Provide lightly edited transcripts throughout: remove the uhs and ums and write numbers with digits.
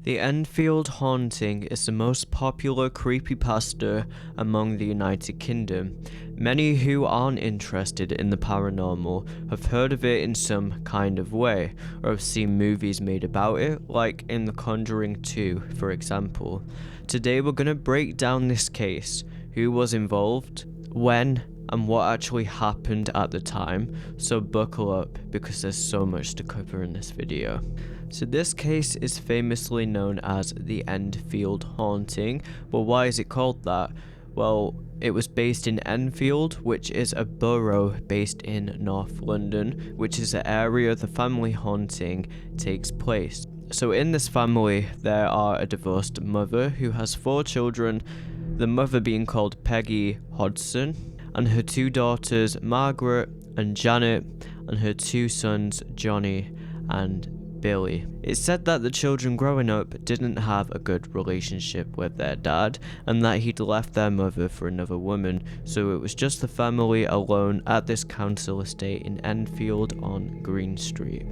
The Enfiled Haunting is the most popular creepypasta among the United Kingdom. Many who aren't interested in the paranormal have heard of it in some kind of way, or have seen movies made about it, like in The Conjuring 2, for example. Today we're going to break down this case, who was involved, when, and what actually happened at the time, so buckle up because there's so much to cover in this video. So this case is famously known as the Enfiled Haunting, but why is it called that? Well, it was based in Enfield, which is a borough based in North London, which is the area the family haunting takes place. So in this family, there are a divorced mother who has 4 children, the mother being called Peggy Hodson, and her 2 daughters, Margaret and Janet, and her 2 sons, Johnny and Billy. It's said that the children growing up didn't have a good relationship with their dad, and that he'd left their mother for another woman, so it was just the family alone at this council estate in Enfield on Green Street.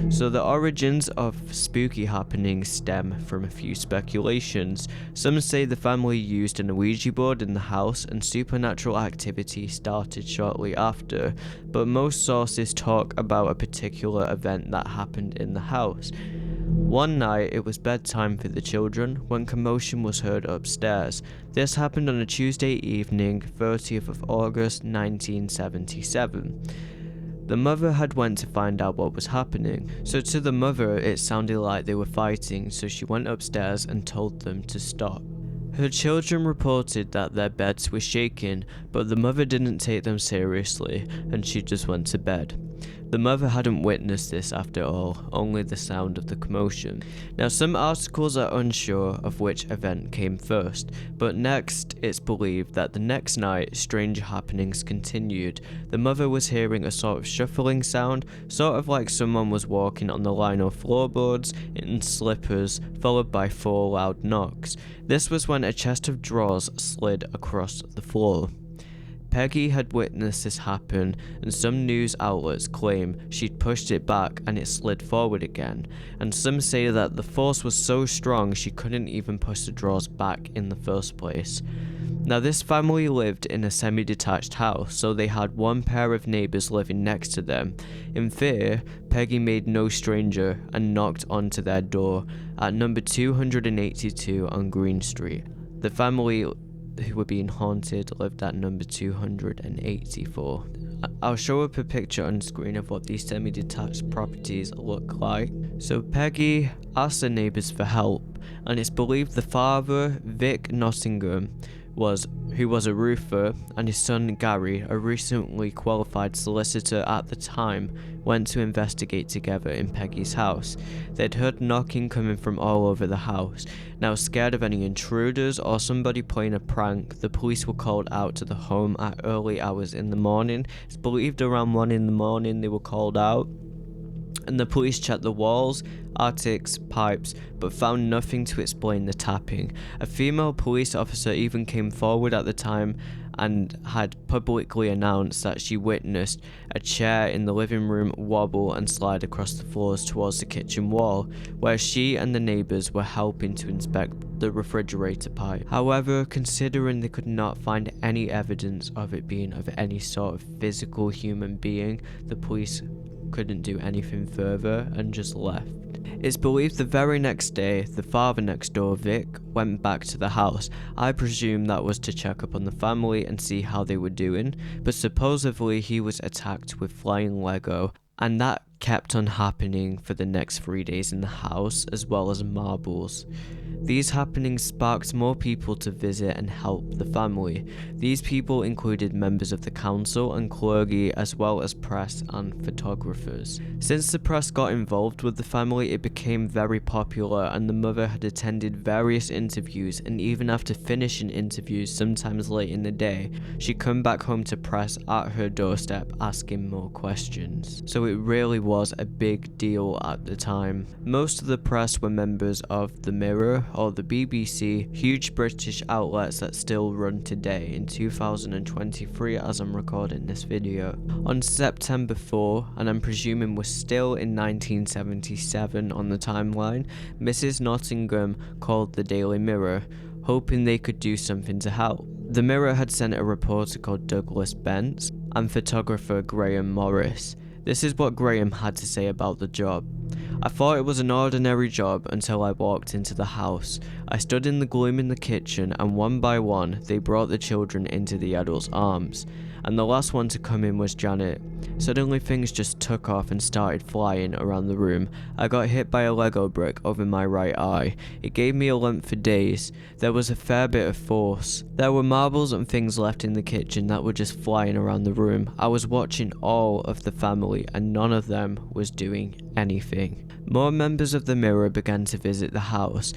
So the origins of spooky happenings stem from a few speculations. Some say the family used an Ouija board in the house and supernatural activity started shortly after, but most sources talk about a particular event that happened in the house. One night it was bedtime for the children when commotion was heard upstairs. This happened on a Tuesday evening, 30th of August 1977. The mother had went to find out what was happening, so to the mother it sounded like they were fighting, so she went upstairs and told them to stop. Her children reported that their beds were shaking, but the mother didn't take them seriously and she just went to bed. The mother hadn't witnessed this after all, only the sound of the commotion. Now some articles are unsure of which event came first, but next it's believed that the next night strange happenings continued. The mother was hearing a sort of shuffling sound, sort of like someone was walking on the lino floorboards in slippers, followed by 4 loud knocks. This was when a chest of drawers slid across the floor. Peggy had witnessed this happen, and some news outlets claim she'd pushed it back and it slid forward again, and some say that the force was so strong she couldn't even push the drawers back in the first place. Now this family lived in a semi-detached house, so they had 1 pair of neighbours living next to them. In fear, Peggy made no stranger and knocked onto their door at number 282 on Green Street. The family who were being haunted lived at number 284. I'll show up a picture on screen of what these semi-detached properties look like. So Peggy asked the neighbours for help, and it's believed the father, Vic Nottingham, who was a roofer, and his son Gary, a recently qualified solicitor at the time, went to investigate together in Peggy's house. They'd heard knocking coming from all over the house. Now scared of any intruders or somebody playing a prank, the police were called out to the home at early hours in the morning. It's believed around 1 in the morning they were called out, and the police checked the walls, attics, pipes, but found nothing to explain the tapping. A female police officer even came forward at the time and had publicly announced that she witnessed a chair in the living room wobble and slide across the floors towards the kitchen wall, where she and the neighbours were helping to inspect the refrigerator pipe. However, considering they could not find any evidence of it being of any sort of physical human being, the police couldn't do anything further and just left. It's believed the very next day, the father next door, Vic, went back to the house. I presume that was to check up on the family and see how they were doing, but supposedly he was attacked with flying Lego, and that kept on happening for the next 3 days in the house, as well as marbles. These happenings sparked more people to visit and help the family. These people included members of the council and clergy, as well as press and photographers. Since the press got involved with the family, it became very popular, and the mother had attended various interviews, and even after finishing interviews sometimes late in the day, she'd come back home to press at her doorstep asking more questions. So it really was a big deal at the time. Most of the press were members of the Mirror, or the BBC, huge British outlets that still run today in 2023 as I'm recording this video. On September 4, and I'm presuming we're still in 1977 on the timeline, Mrs. Nottingham called the Daily Mirror, hoping they could do something to help. The Mirror had sent a reporter called Douglas Bence and photographer Graham Morris. This is what Graham had to say about the job. I thought it was an ordinary job until I walked into the house. I stood in the gloom in the kitchen, and one by one they brought the children into the adults' arms, and the last one to come in was Janet. Suddenly things just took off and started flying around the room. I got hit by a Lego brick over my right eye. It gave me a limp for days. There was a fair bit of force. There were marbles and things left in the kitchen that were just flying around the room. I was watching all of the family and none of them was doing anything. More members of the Mirror began to visit the house.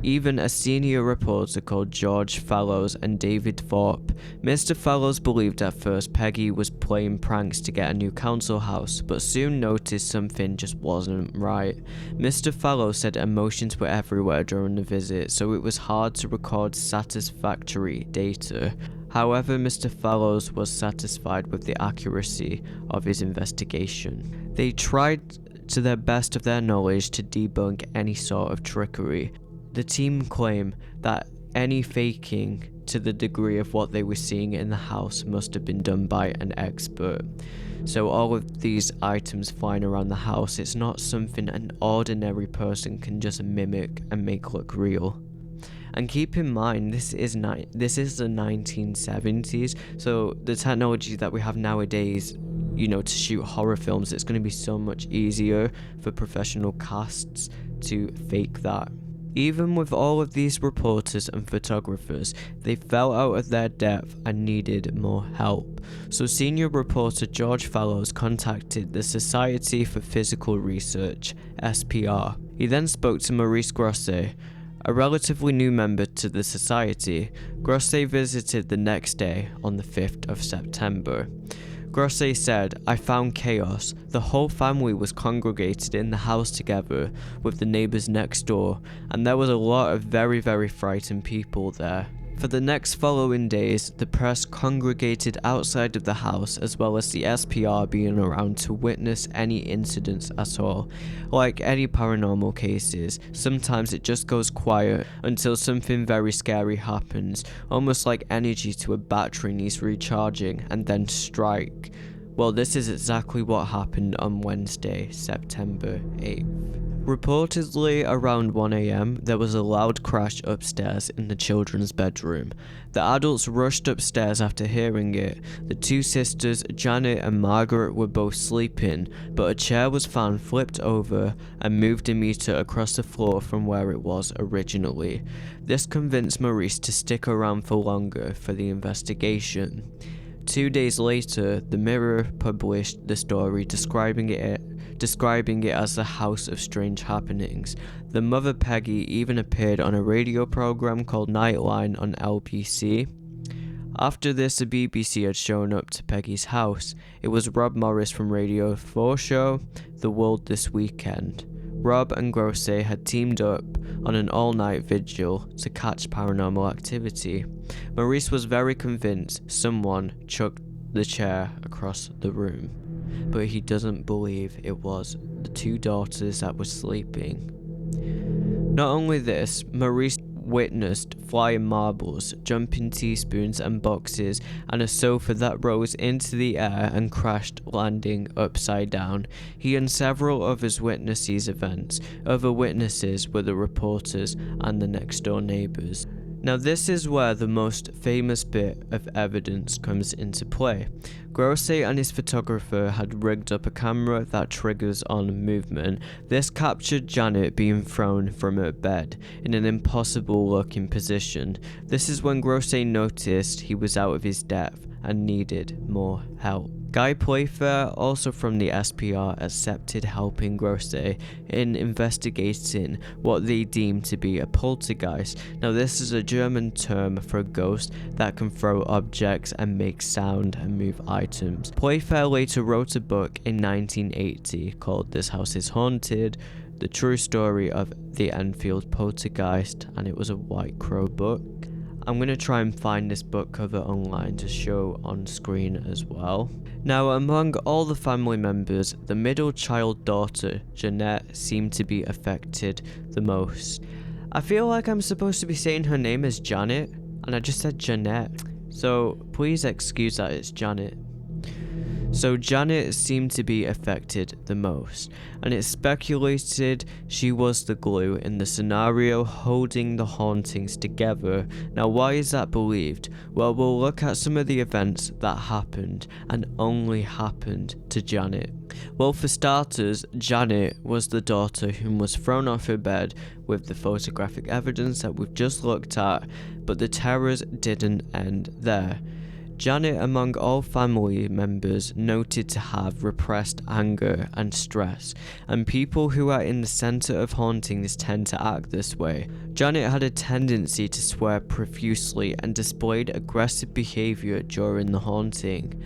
Even a senior reporter called George Fallows and David Thorpe. Mr. Fallows believed at first Peggy was playing pranks to get a new council house, but soon noticed something just wasn't right. Mr. Fallows said emotions were everywhere during the visit, so it was hard to record satisfactory data. However, Mr. Fallows was satisfied with the accuracy of his investigation. They tried to the best of their knowledge to debunk any sort of trickery. The team claim that any faking to the degree of what they were seeing in the house must have been done by an expert. So all of these items flying around the house, it's not something an ordinary person can just mimic and make look real. And keep in mind, this is the 1970s, so the technology that we have nowadays, to shoot horror films, it's going to be so much easier for professional casts to fake that. Even with all of these reporters and photographers, they fell out of their depth and needed more help. So senior reporter George Fallows contacted the Society for Physical Research, SPR. He then spoke to Maurice Grosset, a relatively new member to the society. Grosset visited the next day on the 5th of September. Grosset said, "I found chaos. The whole family was congregated in the house together with the neighbours next door, and there was a lot of very, very frightened people there." For the next following days, the press congregated outside of the house as well as the SPR being around to witness any incidents at all. Like any paranormal cases, sometimes it just goes quiet until something very scary happens, almost like energy to a battery needs recharging and then strike. Well, this is exactly what happened on Wednesday, September 8th. Reportedly around 1 AM, there was a loud crash upstairs in the children's bedroom. The adults rushed upstairs after hearing it. The two sisters, Janet and Margaret, were both sleeping, but a chair was found flipped over and moved a meter across the floor from where it was originally. This convinced Maurice to stick around for longer for the investigation. 2 days later, the Mirror published the story describing it as the House of Strange Happenings. The mother Peggy even appeared on a radio program called Nightline on LBC. After this, the BBC had shown up to Peggy's house. It was Rob Morris from Radio 4 show The World This Weekend. Rob and Grosset had teamed up on an all-night vigil to catch paranormal activity. Maurice was very convinced someone chucked the chair across the room, but he doesn't believe it was the two daughters that were sleeping. Not only this, Maurice witnessed flying marbles, jumping teaspoons and boxes, and a sofa that rose into the air and crashed, landing upside down. He and several others witnessed these events. Other witnesses were the reporters and the next door neighbours. Now this is where the most famous bit of evidence comes into play. Grosset and his photographer had rigged up a camera that triggers on movement. This captured Janet being thrown from her bed in an impossible looking position. This is when Grosset noticed he was out of his depth and needed more help. Guy Playfair, also from the SPR, accepted helping Grosset in investigating what they deemed to be a poltergeist. Now this is a German term for a ghost that can throw objects and make sound and move items. Playfair later wrote a book in 1980 called This House is Haunted. The True Story of the Enfield Poltergeist, and it was a White Crow book. I'm going to try and find this book cover online to show on screen as well. Now, among all the family members, the middle child daughter, Jeanette, seemed to be affected the most. I feel like I'm supposed to be saying her name as Janet, and I just said Jeanette, so please excuse that it's Janet. So Janet seemed to be affected the most, and it's speculated she was the glue in the scenario holding the hauntings together. Now, why is that believed? Well, we'll look at some of the events that happened and only happened to Janet. Well, for starters, Janet was the daughter whom was thrown off her bed with the photographic evidence that we've just looked at, but the terrors didn't end there. Janet, among all family members, noted to have repressed anger and stress, and people who are in the center of hauntings tend to act this way. Janet had a tendency to swear profusely and displayed aggressive behavior during the haunting.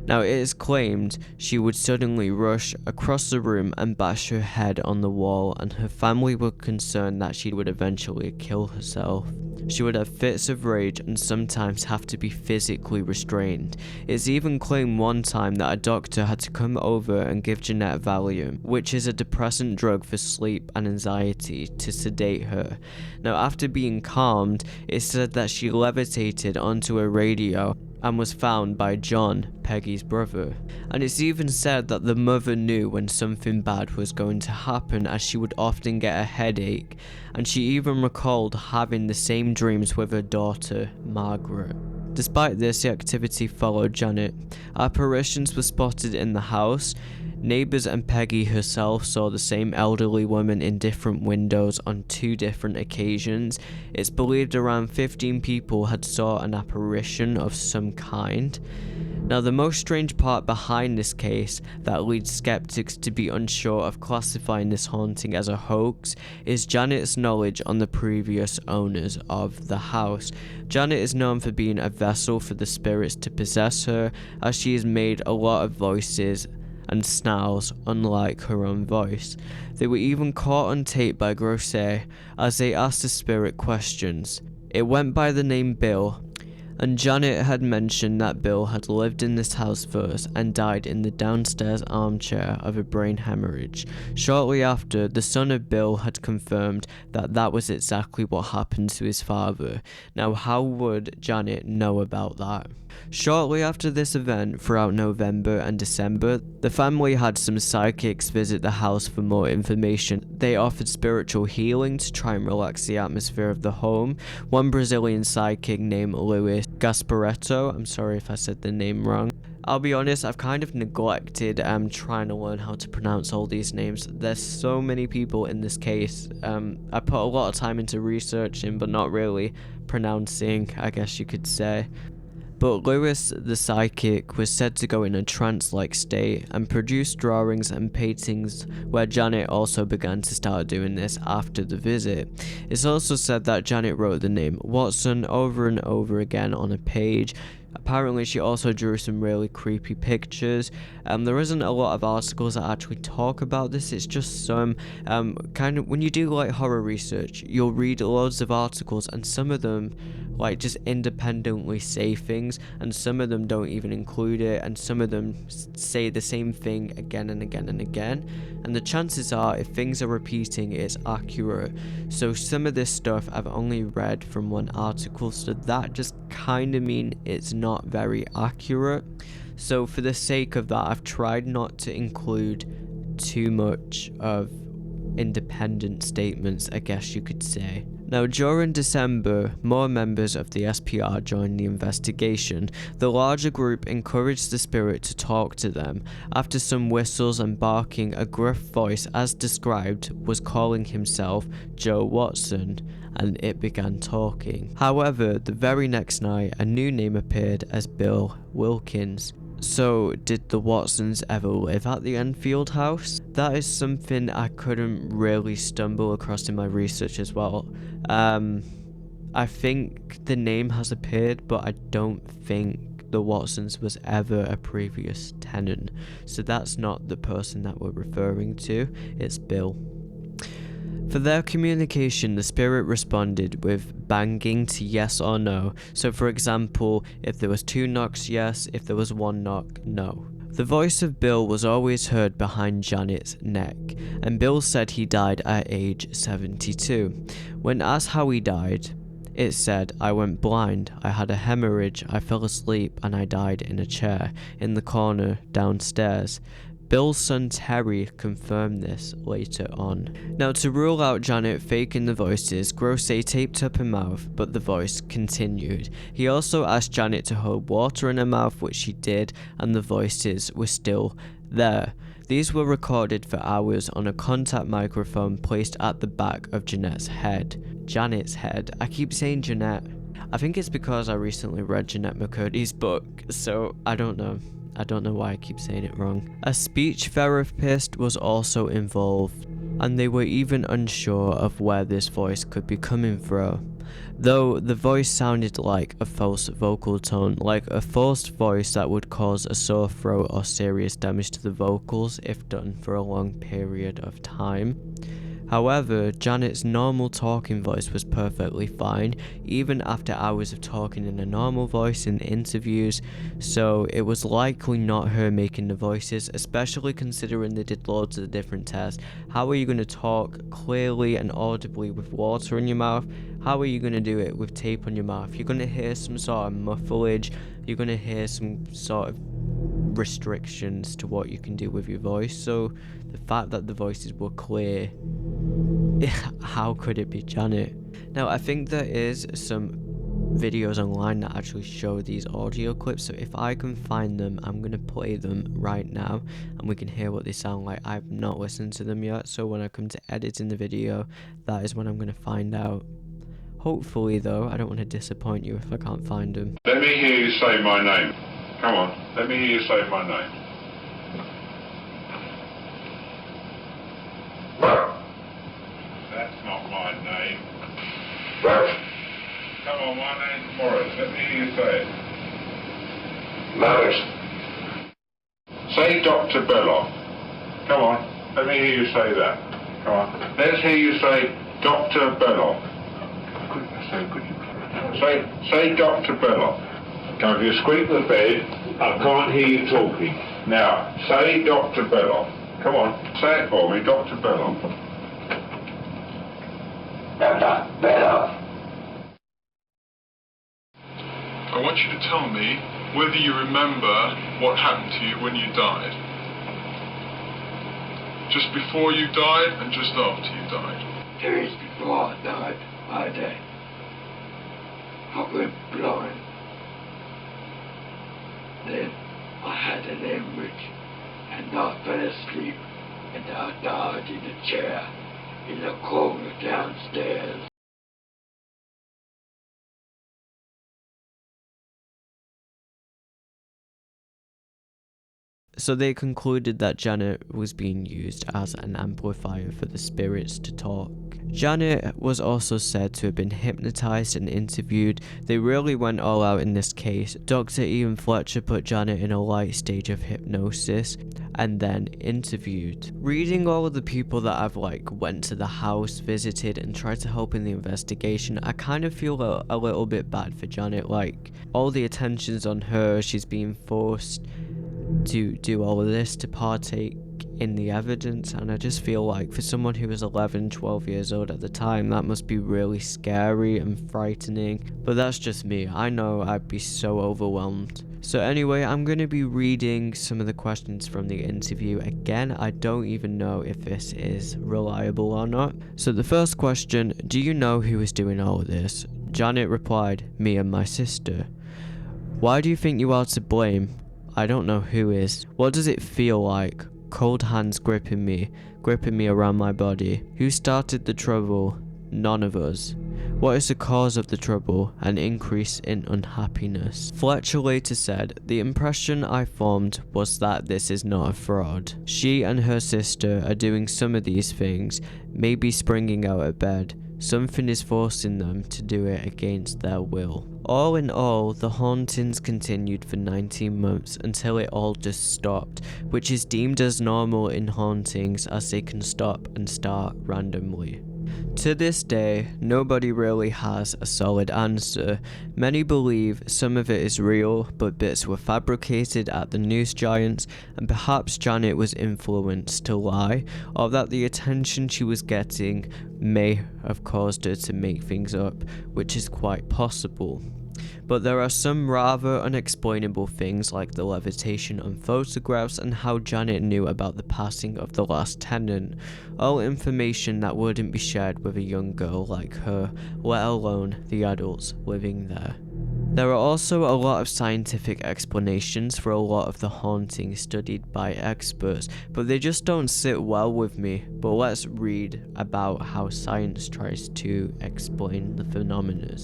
Now, it is claimed she would suddenly rush across the room and bash her head on the wall, and her family were concerned that she would eventually kill herself. She would have fits of rage and sometimes have to be physically restrained. It's even claimed one time that a doctor had to come over and give Jeanette Valium, which is a depressant drug for sleep and anxiety, to sedate her. Now, after being calmed, it's said that she levitated onto a radio and was found by John, Peggy's brother. And it's even said that the mother knew when something bad was going to happen, as she would often get a headache, and she even recalled having the same dreams with her daughter, Margaret. Despite this, the activity followed Janet. Apparitions were spotted in the house. Neighbours and Peggy herself saw the same elderly woman in different windows on 2 different occasions. It's believed around 15 people had saw an apparition of some kind. Now, the most strange part behind this case that leads skeptics to be unsure of classifying this haunting as a hoax is Janet's knowledge on the previous owners of the house. Janet is known for being a vessel for the spirits to possess her, as she has made a lot of voices and snarls unlike her own voice. They were even caught on tape by Grosset as they asked the spirit questions. It went by the name Bill, and Janet had mentioned that Bill had lived in this house first and died in the downstairs armchair of a brain hemorrhage. Shortly after, the son of Bill had confirmed that that was exactly what happened to his father. Now, how would Janet know about that? Shortly after this event, throughout November and December, the family had some psychics visit the house for more information. They offered spiritual healing to try and relax the atmosphere of the home. One Brazilian psychic named Luis Gasparetto, I'm sorry if I said the name wrong. I'll be honest, I've kind of neglected trying to learn how to pronounce all these names. There's so many people in this case. I put a lot of time into researching, but not really pronouncing, I guess you could say. But Lewis, the psychic, was said to go in a trance-like state and produce drawings and paintings, where Janet also began to start doing this after the visit. It's also said that Janet wrote the name Watson over and over again on a page. Apparently, she also drew some really creepy pictures. There isn't a lot of articles that actually talk about this. It's just some kind of, when you do like horror research, you'll read loads of articles, and some of them like just independently say things, and some of them don't even include it, and some of them say the same thing again and again and again. And the chances are, if things are repeating, it's accurate. So some of this stuff I've only read from one article, so that just kind of mean it's not very accurate. So for the sake of that, I've tried not to include too much of independent statements, I guess you could say. Now, during December, more members of the SPR joined the investigation. The larger group encouraged the spirit to talk to them. After some whistles and barking, a gruff voice, as described, was calling himself Joe Watson, and it began talking. However, the very next night, a new name appeared as Bill Wilkins. So, did the Watsons ever live at the Enfield house? That is something I couldn't really stumble across in my research as well. I think the name has appeared, but I don't think the Watsons was ever a previous tenant. So that's not the person that we're referring to, it's Bill. For their communication, the spirit responded with banging to yes or no. So for example, if there was 2 knocks, yes; if there was 1 knock, no. The voice of Bill was always heard behind Janet's neck, and Bill said he died at age 72. When asked how he died, it said, "I went blind, I had a hemorrhage, I fell asleep, and I died in a chair in the corner downstairs." Bill's son Terry confirmed this later on. Now, to rule out Janet faking the voices, Grosse taped up her mouth, but the voice continued. He also asked Janet to hold water in her mouth, which she did, and the voices were still there. These were recorded for hours on a contact microphone placed at the back of Janet's head. I keep saying Jeanette. I think it's because I recently read Jeanette McCurdy's book, so I don't know. I don't know why I keep saying it wrong. A speech therapist was also involved, and they were even unsure of where this voice could be coming from. Though the voice sounded like a false vocal tone, like a forced voice that would cause a sore throat or serious damage to the vocals if done for a long period of time. However, Janet's normal talking voice was perfectly fine, even after hours of talking in a normal voice in interviews, so it was likely not her making the voices, especially considering they did loads of different tests. How are you going to talk clearly and audibly with water in your mouth? How are you going to do it with tape on your mouth? You're going to hear some sort of mufflage, you're going to hear some sort of restrictions to what you can do with your voice, so the fact that the voices were clear, how could it be Janet? Now, I think there is some videos online that actually show these audio clips, so if I can find them, I'm going to play them right now and we can hear what they sound like. I've not listened to them yet, so when I come to editing the video, that is when I'm going to find out. Hopefully though, I don't want to disappoint you if I can't find them. Let me hear you say my name. Come on, let me hear you say my name. That's not my name. Come on, my name's Morris. Let me hear you say it. Morris. Say Dr. Belloc. Come on, let me hear you say that. Come on. Let's hear you say Dr. Belloc. Say Dr. Belloc. Now, if you squeak the bed, I can't hear you talking. Now, say Dr. Belloc. Come on, say it for me, Dr. Belloc. Dr. Belloc. I want you to tell me whether you remember what happened to you when you died. Just before you died and just after you died. 2 days before I died, I went blind. Then I had an hemorrhage and I fell asleep and I died in a chair in the corner downstairs. So they concluded that Janet was being used as an amplifier for the spirits to talk. Janet was also said to have been hypnotized and interviewed. They really went all out in this case. Dr. Ian Fletcher put Janet in a light stage of hypnosis and then interviewed. Reading all of the people that I've went to the house, visited, and tried to help in the investigation, I kind of feel a little bit bad for Janet. All the attention's on her, she's being forced to do all of this, to partake in the evidence, and I just feel like for someone who was 11, 12 years old at the time, that must be really scary and frightening. But that's just me. I know I'd be so overwhelmed. So anyway, I'm going to be reading some of the questions from the interview. Again, I don't even know if this is reliable or not. So the first question, do you know who is doing all of this? Janet replied, me and my sister. Why do you think you are to blame? I don't know who is. What does it feel like? Cold hands gripping me around my body. Who started the trouble? None of us. What is the cause of the trouble? An increase in unhappiness. Fletcher later said, the impression I formed was that this is not a fraud. She and her sister are doing some of these things, maybe springing out of bed. Something is forcing them to do it against their will. All in all, the hauntings continued for 19 months until it all just stopped, which is deemed as normal in hauntings as they can stop and start randomly. To this day, nobody really has a solid answer. Many believe some of it is real, but bits were fabricated at the news giants, and perhaps Janet was influenced to lie, or that the attention she was getting may have caused her to make things up, which is quite possible. But there are some rather unexplainable things like the levitation on photographs and how Janet knew about the passing of the last tenant, all information that wouldn't be shared with a young girl like her, let alone the adults living there. There are also a lot of scientific explanations for a lot of the hauntings studied by experts, but they just don't sit well with me. But let's read about how science tries to explain the phenomena.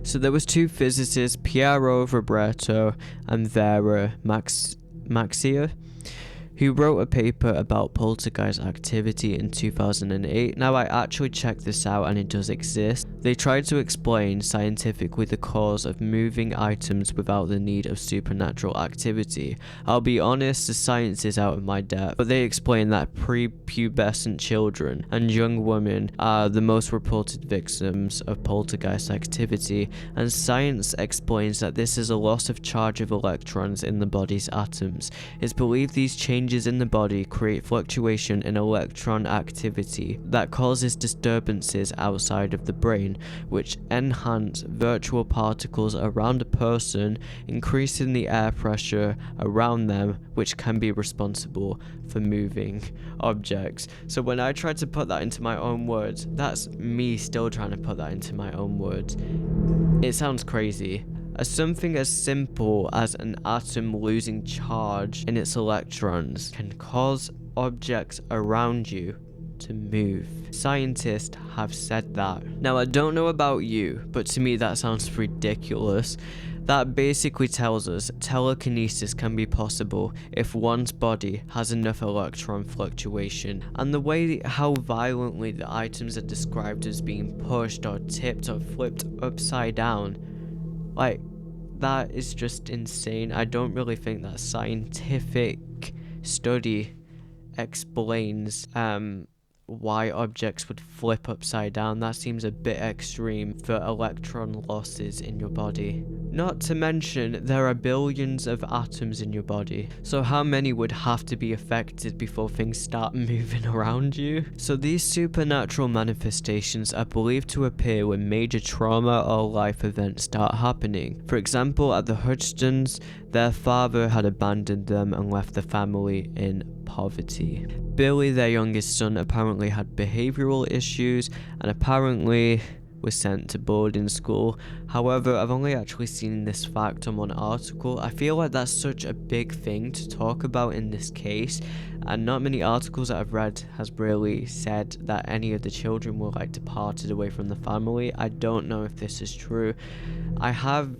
So there was two physicists, Piero Roberto and Vera Maxia, who wrote a paper about poltergeist activity in 2008. Now I actually checked this out and it does exist. They tried to explain scientifically the cause of moving items without the need of supernatural activity. I'll be honest, the science is out of my depth, but they explain that prepubescent children and young women are the most reported victims of poltergeist activity, and science explains that this is a loss of charge of electrons in the body's atoms. It's believed these changes in the body create fluctuation in electron activity that causes disturbances outside of the brain, which enhance virtual particles around a person, increasing the air pressure around them, which can be responsible for moving objects. So when I tried to put that into my own words, that's me still trying to put that into my own words. It sounds crazy. Something as simple as an atom losing charge in its electrons can cause objects around you to move. Scientists have said that. Now I don't know about you, but to me that sounds ridiculous. That basically tells us telekinesis can be possible if one's body has enough electron fluctuation, and the way how violently the items are described as being pushed or tipped or flipped upside down, like, that is just insane. I don't really think that scientific study explains why objects would flip upside down. That seems a bit extreme for electron losses in your body. Not to mention, there are billions of atoms in your body, so how many would have to be affected before things start moving around you? So these supernatural manifestations are believed to appear when major trauma or life events start happening. For example, at the Hutchtons, their father had abandoned them and left the family in poverty. Billy, their youngest son, apparently had behavioral issues and apparently was sent to boarding school. However, I've only actually seen this fact on one article. I feel like that's such a big thing to talk about in this case, and not many articles that I've read has really said that any of the children were like departed away from the family. I don't know if this is true. I have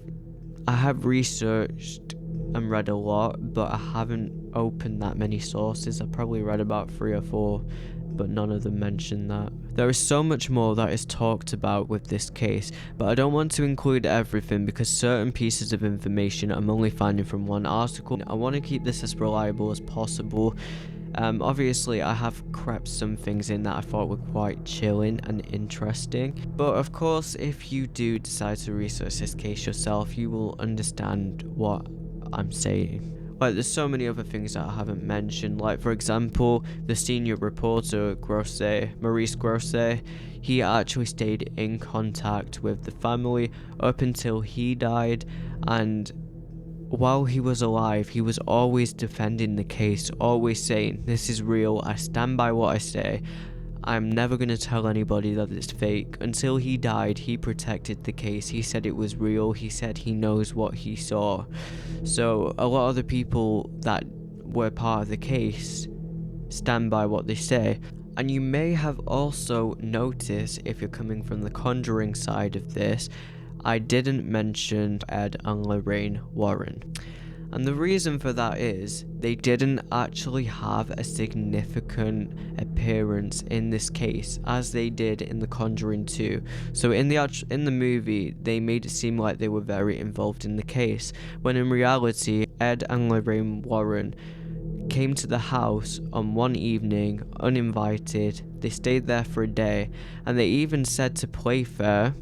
researched and read a lot, but I haven't opened that many sources. I've probably read about 3 or 4, but none of them mention that. There is so much more that is talked about with this case, but I don't want to include everything because certain pieces of information I'm only finding from one article. I want to keep this as reliable as possible. Obviously I have crept some things in that I thought were quite chilling and interesting, but of course if you do decide to research this case yourself, you will understand what I'm saying. Like, there's so many other things that I haven't mentioned, like for example the senior reporter Maurice Grosse, he actually stayed in contact with the family up until he died, and while he was alive he was always defending the case, always saying, this is real, I stand by what I say, I'm never going to tell anybody that it's fake. Until he died, he protected the case. He said it was real. He said he knows what he saw. So a lot of the people that were part of the case stand by what they say. And you may have also noticed, if you're coming from the Conjuring side of this, I didn't mention Ed and Lorraine Warren. And the reason for that is they didn't actually have a significant appearance in this case as they did in The Conjuring 2. So in the movie, they made it seem like they were very involved in the case, when in reality, Ed and Lorraine Warren came to the house on one evening, uninvited. They stayed there for a day, and they even said to Playfair,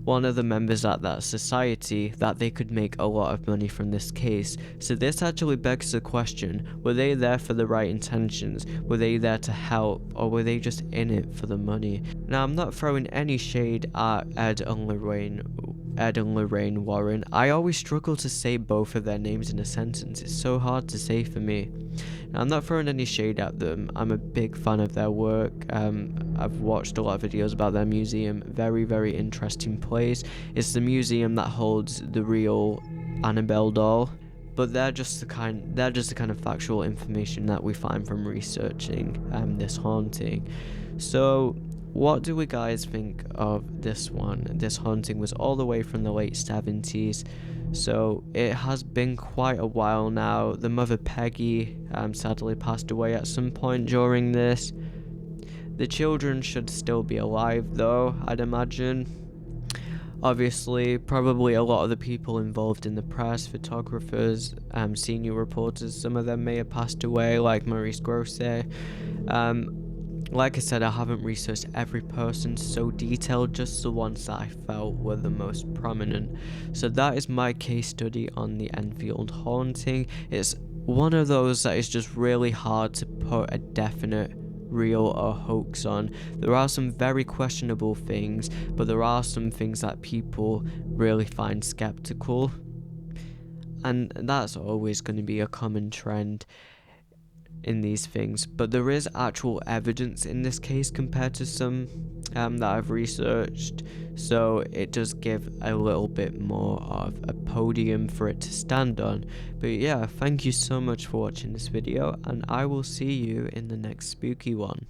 one of the members at that society, that they could make a lot of money from this case. So this actually begs the question, were they there for the right intentions? Were they there to help, or were they just in it for the money? Now, I'm not throwing any shade at Ed and Lorraine Warren. I always struggle to say both of their names in a sentence. It's so hard to say for me. Now, I'm not throwing any shade at them. I'm a big fan of their work. I've watched a lot of videos about their museum. Very, very interesting place. It's the museum that holds the real Annabelle doll. But they're just the kind of factual information that we find from researching this haunting. So, what do we guys think of this one? This haunting was all the way from the late 70s, so it has been quite a while now. The mother, Peggy, sadly passed away at some point during this. The children should still be alive though, I'd imagine. Obviously, probably a lot of the people involved in the press, photographers, senior reporters, some of them may have passed away, like Maurice Grosset. Like I said, I haven't researched every person so detailed, just the ones that I felt were the most prominent. So that is my case study on the Enfiled Haunting. It's one of those that is just really hard to put a definite real or hoax on. There are some very questionable things, but there are some things that people really find skeptical. And that's always going to be a common trend in these things, but there is actual evidence in this case compared to some that I've researched, so it does give a little bit more of a podium for it to stand on. But yeah, thank you so much for watching this video, and I will see you in the next spooky one.